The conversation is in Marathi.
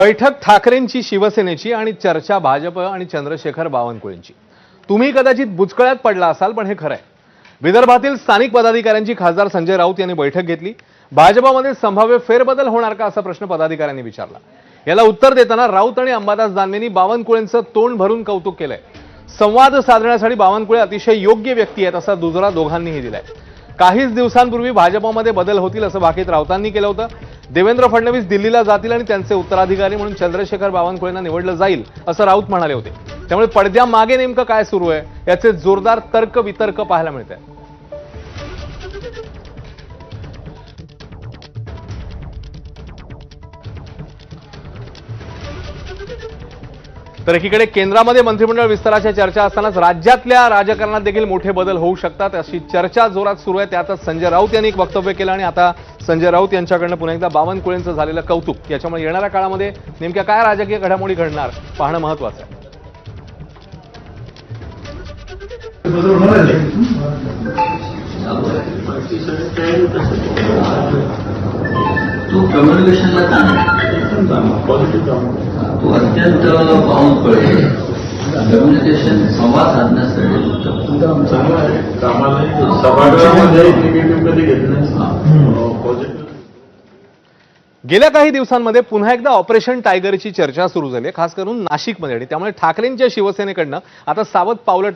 बैठक ठाकरेंची, शिवसेनेची आणि चर्चा भाजप आणि चंद्रशेखर बावनकुळेंची। तुम्ही कदाचित बुचकळ्यात पडला असाल, पण हे खरं आहे। विदर्भातील स्थानिक पदाधिकाऱ्यांची खासदार संजय राऊत यांनी बैठक घेतली। भाजपमध्ये संभाव्य फेरबदल होणार का असा प्रश्न पदाधिकाऱ्यांनी विचारला। याला उत्तर देताना राऊत आणि अंबादास दानवेंनी बावनकुळेंचं तोंड भरून कौतुक केलंय। संवाद साधण्यासाठी बावनकुळे अतिशय योग्य व्यक्ती आहेत असा दुजोरा दोघांनीही दिलाय। काहीच दिवसांपूर्वी भाजपमध्ये बदल होतील असं भाकीत राऊतांनी केलं होतं। देवेंद्र फडणवीस दिल्लीला जातील आणि त्यांचे उत्तराधिकारी म्हणून चंद्रशेखर बावनकुळेंना निवडलं जाईल असं राऊत म्हणाले होते। त्यामुळे पडद्यामागे नेमकं काय सुरू आहे याचे जोरदार तर्क वितर्क पाहायला मिळत आहे। तर एकीकडे केंद्रामध्ये मंत्रिमंडळ विस्ताराच्या चर्चा असतानाच राज्यातल्या राजकारणात देखील मोठे बदल होऊ शकतात अशी चर्चा जोरात सुरू आहे। त्यातच संजय राऊत यांनी एक वक्तव्य केलं आणि आता संजय राऊत यांच्याकडनं पुन्हा एकदा बावनकुळेंचं झालेलं कौतुक। याच्यामुळे येणाऱ्या काळामध्ये नेमक्या काय राजकीय घडामोडी घडणार पाहणं महत्त्वाचं आहे। तो कम्युनिकेशनला तो अत्यंत बावनकुळे कम्युनिकेशन संवाद साधण्यासाठी गेल्या काही दिवसांमध्ये पुन्हा एकदा ऑपरेशन टायगरची चर्चा सुरू झाली आहे, खास करून नाशिकमध्ये। आणि त्यामुळे ठाकरेंच्या शिवसेनेकडनं आता सावध पावलं